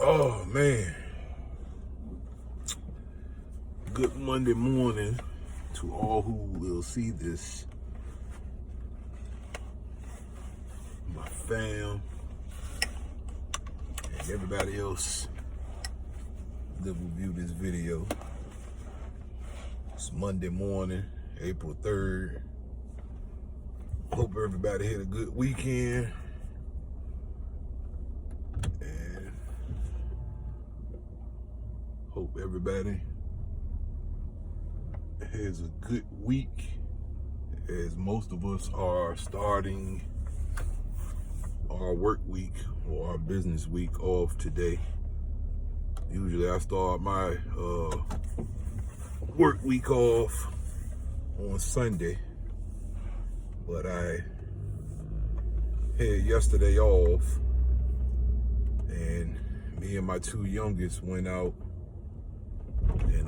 Oh man, good Monday morning to all who will see this. My fam and everybody else that will view this video. It's Monday morning, April 3rd. Hope everybody had a good weekend. Hope everybody has a good week, as most of us are starting our work week or our business week off today. Usually I start my work week off on Sunday, but I had yesterday off, and me and my two youngest went out and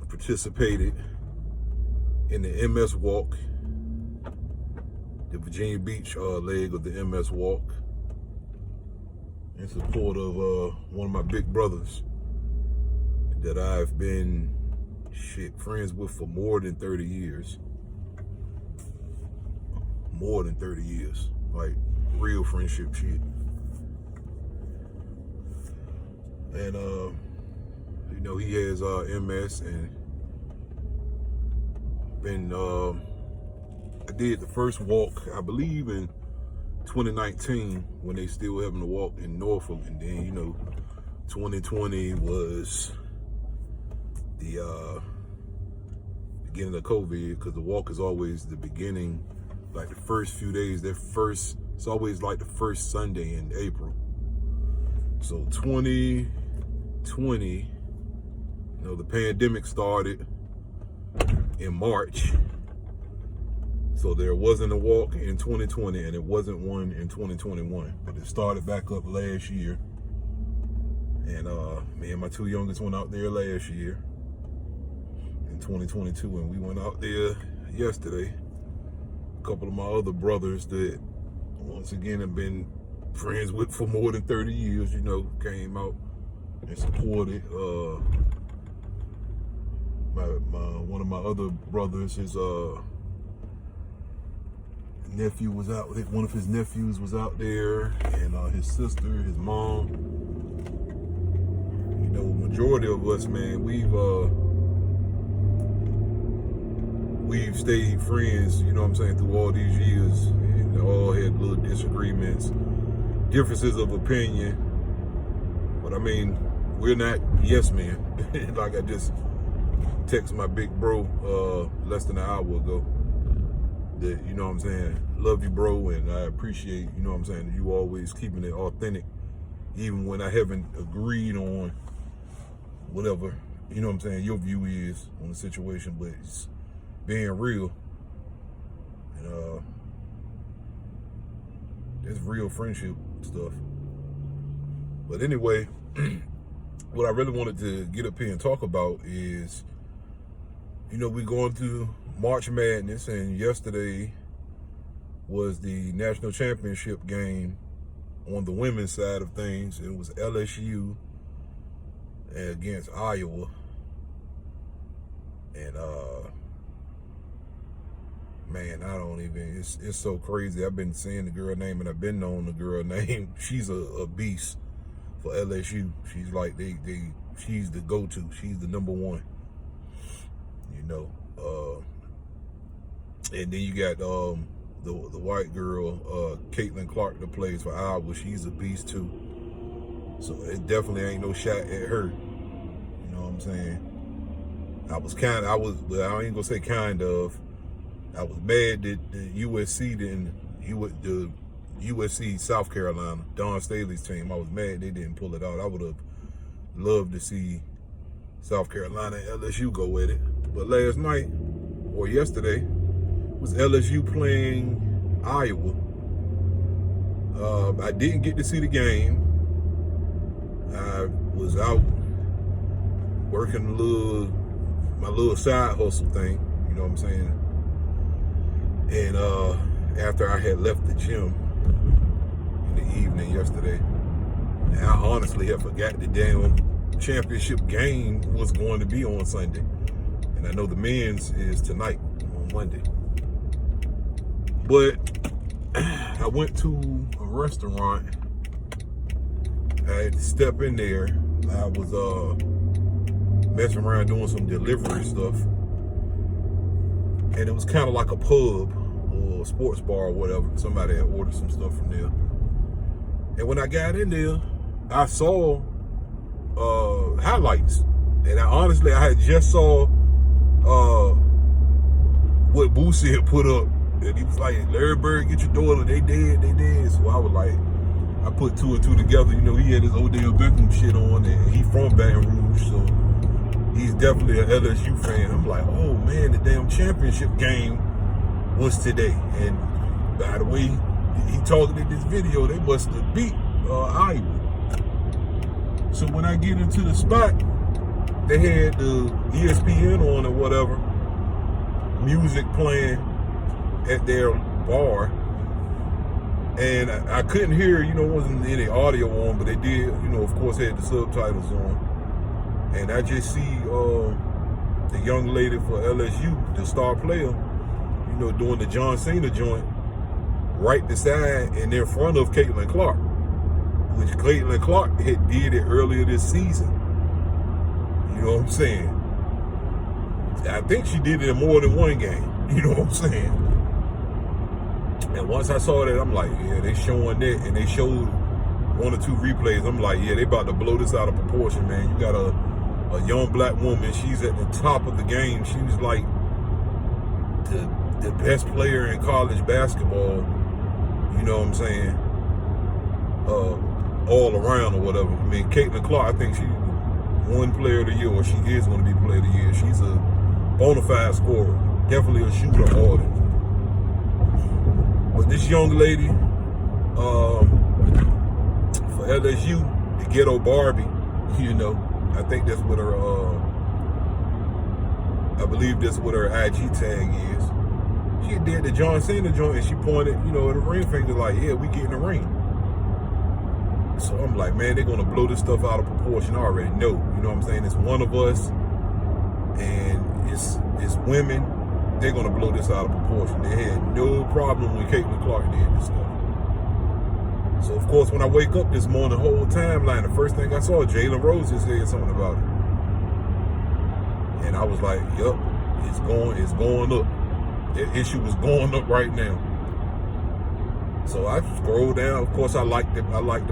participated in the MS Walk, the Virginia Beach leg of the MS Walk, in support of one of my big brothers that I've been friends with for more than 30 years. More than 30 years, like real friendship shit. And you know, he has MS, and I did the first walk, I believe, in 2019 when they still having the walk in Norfolk, and then, you know, 2020 was the beginning of COVID, because the walk is always the beginning, like the first few days. It's always like the first Sunday in April. So 2020, you know, the pandemic started in March, so there wasn't a walk in 2020, and it wasn't one in 2021, but it started back up last year. And me and my two youngest went out there last year in 2022, and we went out there yesterday. A couple of my other brothers that, once again, have been friends with for more than 30 years, you know, came out and supported. One of my other brothers, his nephew was out. One of his nephews was out there, and his sister, his mom. You know, majority of us, man, we've stayed friends, you know what I'm saying, through all these years, and all had little disagreements, differences of opinion. But I mean, we're not yes men. Like I just text my big bro less than an hour ago that, you know what I'm saying, love you, bro, and I appreciate, you know what I'm saying, you always keeping it authentic, even when I haven't agreed on whatever, you know what I'm saying, your view is on the situation, but it's being real. And it's real friendship stuff. But anyway, what I really wanted to get up here and talk about is, you know, we're going through March Madness, and yesterday was the national championship game on the women's side of things. It was LSU against Iowa. And man, I don't even, it's so crazy. I've been saying the girl name, and I've been knowing the girl name. She's a beast for LSU. She's like, she's the go-to. She's the number one, you know. And then you got the white girl, Caitlin Clark, that plays for Iowa. She's a beast too. So it definitely ain't no shot at her. You know what I'm saying? I ain't gonna say kind of. I was mad that the USC South Carolina, Don Staley's team, I was mad they didn't pull it out. I would have loved to see South Carolina and LSU go at it. But last night, or yesterday, was LSU playing Iowa. I didn't get to see the game. I was out working my little side hustle thing, you know what I'm saying? And after I had left the gym in the evening yesterday, and I honestly have forgot the damn championship game was going to be on Sunday. And I know the men's is tonight on Monday. But I went to a restaurant. I had to step in there. I was messing around doing some delivery stuff. And it was kind of like a pub or a sports bar or whatever. Somebody had ordered some stuff from there. And when I got in there, I saw highlights. And I had just saw what Boosie had put up. And he was like, Larry Bird, get your daughter. They dead. So I was like, I put two and two together. You know, he had his Odell Beckham shit on, and he from Baton Rouge, so he's definitely an LSU fan. I'm like, oh man, the damn championship game was today. And by the way, he talking in this video, they must have beat Iowa. So when I get into the spot, they had the ESPN on or whatever, music playing at their bar. And I couldn't hear, wasn't any audio on, but they did, of course, had the subtitles on. And I just see the young lady for LSU, the star player, doing the John Cena joint right beside and in front of Caitlin Clark, which Caitlin Clark had did it earlier this season. You know what I'm saying? I think she did it in more than one game. You know what I'm saying? And once I saw that, I'm like, yeah, they showing that, and they showed one or two replays. I'm like, yeah, they about to blow this out of proportion, man. You got a young black woman. She's at the top of the game. She was like the best player in college basketball. You know what I'm saying? All around or whatever. I mean, Caitlin Clark, I think she won Player of the Year, or she is going to be Player of the Year. She's a bona fide scorer, definitely a shooter order. But this young lady, for LSU, the Ghetto Barbie, I think that's what her, I believe that's what her IG tag is. She did the John Cena joint, and she pointed, at the ring finger like, yeah, we get in the ring. So I'm like, man, they're going to blow this stuff out of proportion. I already know, you know what I'm saying? It's one of us, and it's women. They're going to blow this out of proportion. They had no problem when Caitlin Clark did this stuff. So, of course, when I wake up this morning, the whole timeline, the first thing I saw, Jalen Rose just said something about it. And I was like, yup, it's going up. The issue is going up right now. So I scroll down. Of course, I like the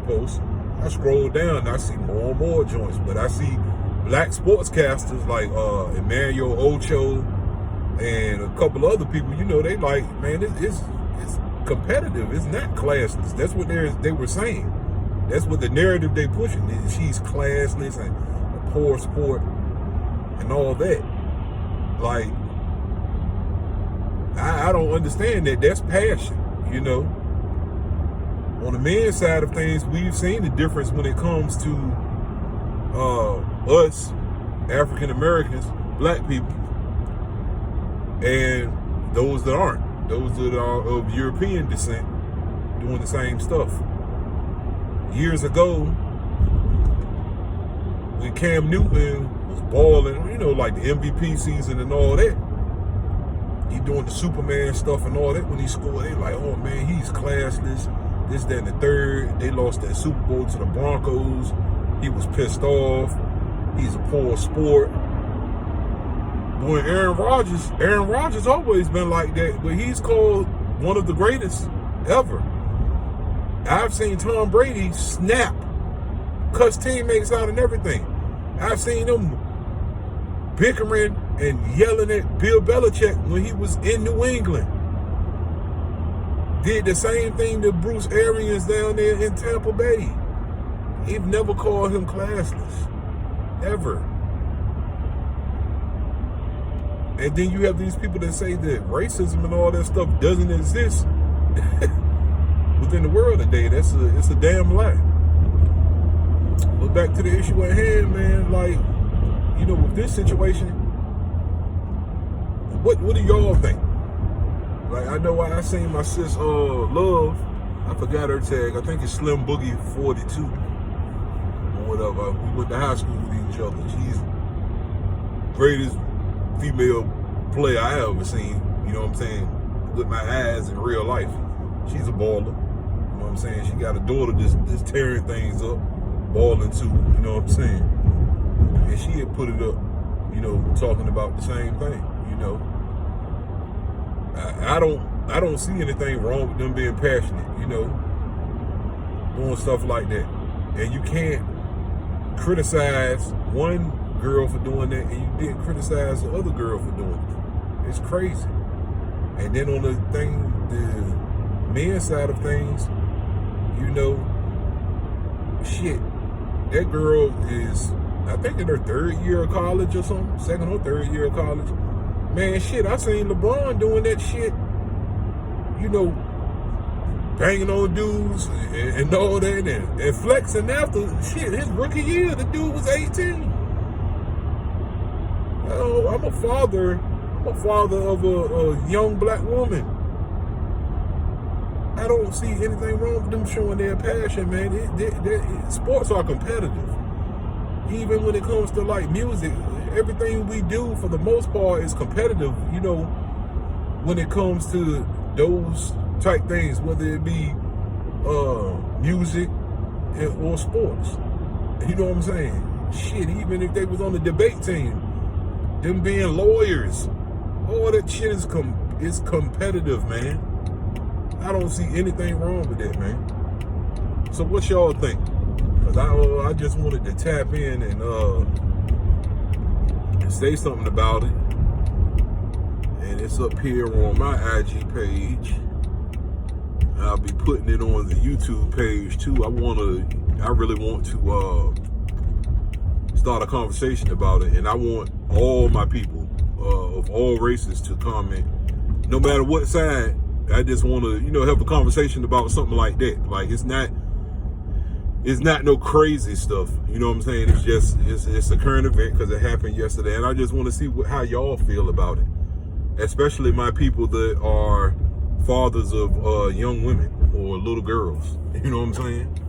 post. I scroll down and I see more and more joints. But I see black sportscasters like Emmanuel Ocho, and a couple other people, they like, man, it's competitive. It's not classless. That's what they were saying. That's what the narrative they pushing. She's classless and a poor sport and all that. Like, I don't understand that. That's passion, On the men's side of things, we've seen the difference when it comes to us, African Americans, black people, and those that aren't, those that are of European descent, doing the same stuff. Years ago, when Cam Newton was balling, like the MVP season and all that, he doing the Superman stuff and all that, when he scored, they like, oh man, he's classless, this, that, and the third. They lost that Super Bowl to the Broncos. He was pissed off. He's a poor sport. When Aaron Rodgers always been like that, but he's called one of the greatest ever. I've seen Tom Brady snap, cuss teammates out and everything. I've seen him bickering and yelling at Bill Belichick when he was in New England. Did the same thing to Bruce Arians down there in Tampa Bay. He've never called him classless, ever. And then you have these people that say that racism and all that stuff doesn't exist within the world today. It's a damn lie. But back to the issue at hand, man, like, with this situation, what do y'all think? Like, I know I seen my sis Love, I forgot her tag, I think it's Slim Boogie 42. whatever. We went to high school with each other. She's the greatest female player I ever seen, you know what I'm saying, with my eyes in real life. She's a baller, you know what I'm saying. She got a daughter just tearing things up, balling too, you know what I'm saying. And she had put it up, you know, talking about the same thing, you know. I don't see anything wrong with them being passionate, you know, doing stuff like that. And you can't criticize one girl for doing that and you didn't criticize the other girl for doing it. It's crazy. And then on the men's side of things, you know, shit, that girl is, I think, in her third year of college or something, second or third year of college. Man, shit, I seen LeBron doing that shit, you know, banging on dudes and all that and flexing after, shit, his rookie year, the dude was 18. Oh, I'm a father of a young black woman. I don't see anything wrong with them showing their passion, man. Sports are competitive. Even when it comes to like music, everything we do for the most part is competitive, you know, when it comes to those type things, whether it be music or sports. You know what I'm saying? Shit, even if they was on the debate team, them being lawyers, all that shit is competitive, man. I don't see anything wrong with that, man. So what y'all think? Cause I just wanted to tap in and say something about it. And it's up here on my IG page. I'll be putting it on the YouTube page too. I really want to start a conversation about it, and I want all my people of all races to comment, no matter what side. I just want to, you know, have a conversation about something like that. Like it's not no crazy stuff. You know what I'm saying? It's just it's a current event because it happened yesterday, and I just want to see how y'all feel about it, especially my people that are fathers of young women or little girls. You know what I'm saying?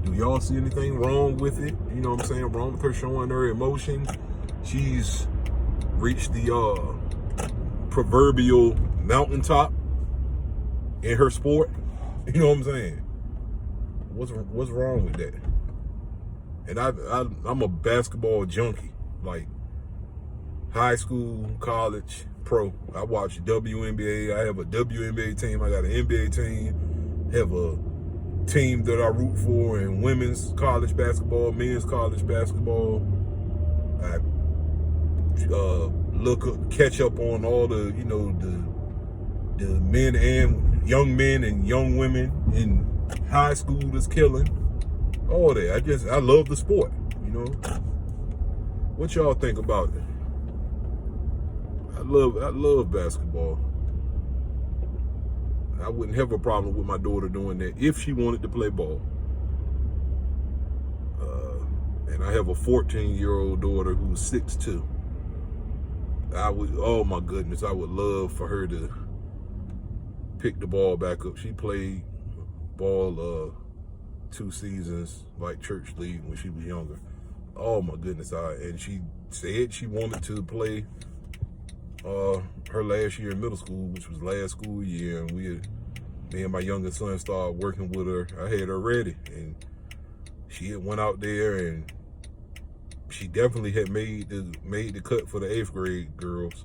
Do y'all see anything wrong with it? You know what I'm saying? Wrong with her showing her emotion? She's reached the proverbial mountaintop in her sport. You know what I'm saying? What's wrong with that? And I'm a basketball junkie, like high school, college, pro. I watch WNBA. I have a WNBA team. I got an NBA team. Have a team that I root for in women's college basketball, men's college basketball. I catch up on all the, you know, the men and young men and young women in high school that's killing. All that. I love the sport, you know. What y'all think about it? I love basketball. I wouldn't have a problem with my daughter doing that if she wanted to play ball. And I have a 14-year-old daughter who's 6'2". Oh my goodness, I would love for her to pick the ball back up. She played ball 2 seasons, like church league, when she was younger. Oh my goodness, and she said she wanted to play her last year in middle school, which was last school year, and me and my youngest son started working with her. I had her ready, and she had went out there, and she definitely had made the cut for the 8th grade girls,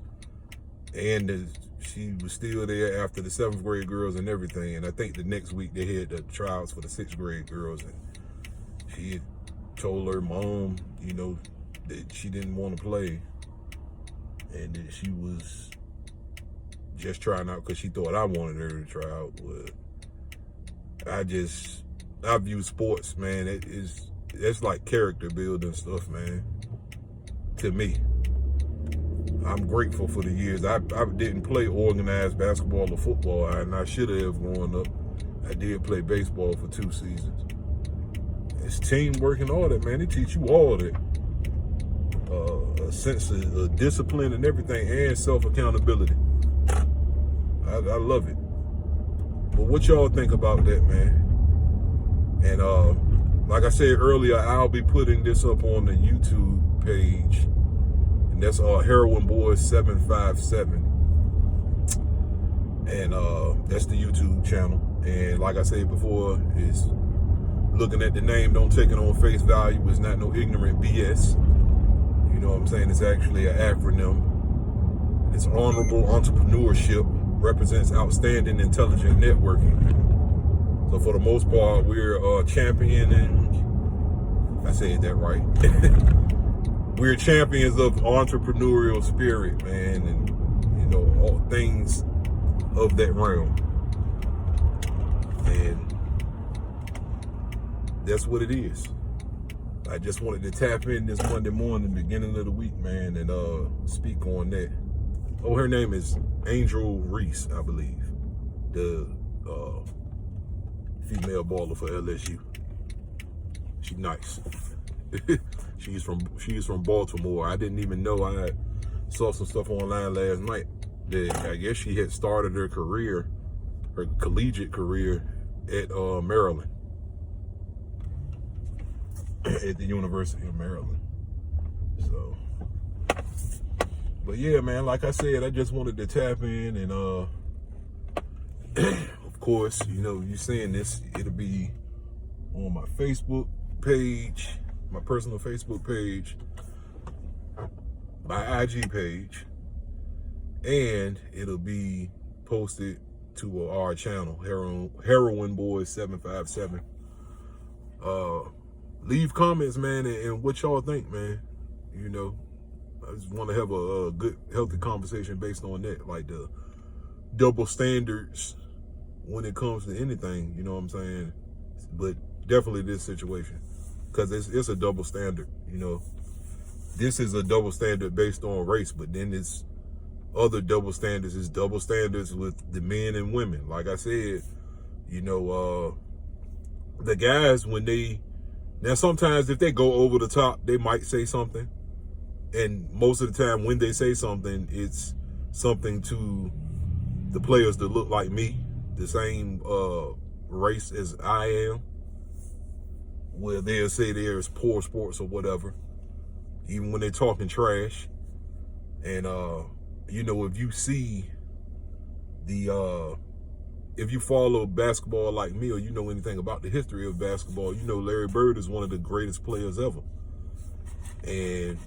and she was still there after the 7th grade girls and everything. And I think the next week they had the tryouts for the 6th grade girls, and she had told her mom, you know, that she didn't want to play, and that she was just trying out because she thought I wanted her to try out. But I view sports, man, it's like character building stuff, man, to me. I'm grateful for the years. I didn't play organized basketball or football, and I should have growing up. I did play baseball for 2 seasons. It's teamwork and all that, man. They teach you all that. A sense of discipline and everything, and self-accountability. I love it. But what y'all think about that, man? And like I said earlier, I'll be putting this up on the YouTube page, and that's Heroin Boy 757, and that's the YouTube channel. And like I said before, it's looking at the name, don't take it on face value. It's not no ignorant BS. You know what I'm saying? It's actually an acronym. It's honorable entrepreneurship, represents outstanding intelligent networking. So for the most part, we're championing, if I said that right, we're champions of entrepreneurial spirit, man, and, you know, all things of that realm. And that's what it is. I just wanted to tap in this Monday morning, beginning of the week, man, and speak on that. Oh, her name is Angel Reese, I believe. The female baller for LSU. She's nice. she's from Baltimore. I didn't even know. I saw some stuff online last night that I guess she had started her career, her collegiate career, at Maryland, at the University of Maryland. So, but yeah, man, like I said, I just wanted to tap in, and of course, you know, you saying this, it'll be on my Facebook page, my personal Facebook page, my IG page, and it'll be posted to our channel, Heroin Boy 757. Leave comments, man, and what y'all think, man. You know, I just want to have a good, healthy conversation based on that, like the double standards when it comes to anything, you know what I'm saying? But definitely this situation, because it's a double standard, you know. This is a double standard based on race, but then it's other double standards. It's double standards with the men and women. Like I said, you know, the guys, when they, now sometimes if they go over the top, they might say something. And most of the time when they say something, it's something to the players that look like me, the same race as I am, where they'll say there's poor sports or whatever, even when they're talking trash. And, you know, if you see the, if you follow basketball like me, or you know anything about the history of basketball, you know Larry Bird is one of the greatest players ever. And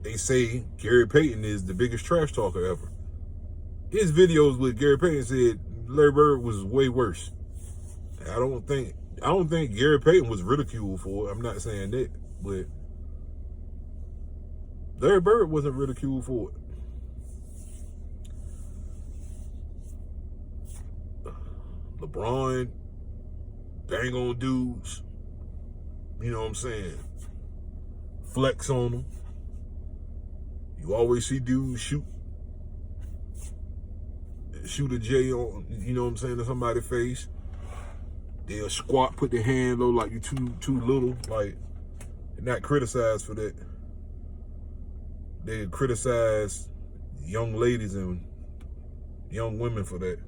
they say Gary Payton is the biggest trash talker ever. His videos with Gary Payton said Larry Bird was way worse. I don't think Gary Payton was ridiculed for it. I'm not saying that, but Larry Bird wasn't ridiculed for it. LeBron bang on dudes, you know what I'm saying, flex on them. You always see dudes shoot a J on, you know what I'm saying, to somebody's face. They'll squat, put their hand low like you too little. Like, they're not criticized for that. They criticize young ladies and young women for that.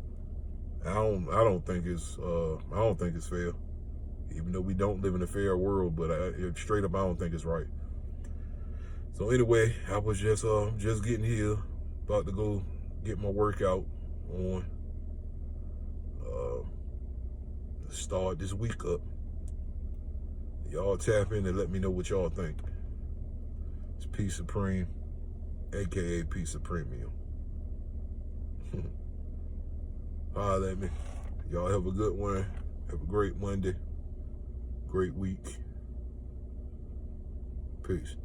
I don't think it's fair. Even though we don't live in a fair world, but straight up, I don't think it's right. So anyway, I was just getting here, about to go get my workout on. Start this week up. Y'all tap in and let me know what y'all think. It's P Supreme, aka P Supremium. Holla at me. Y'all have a good one. Have a great Monday. Great week. Peace.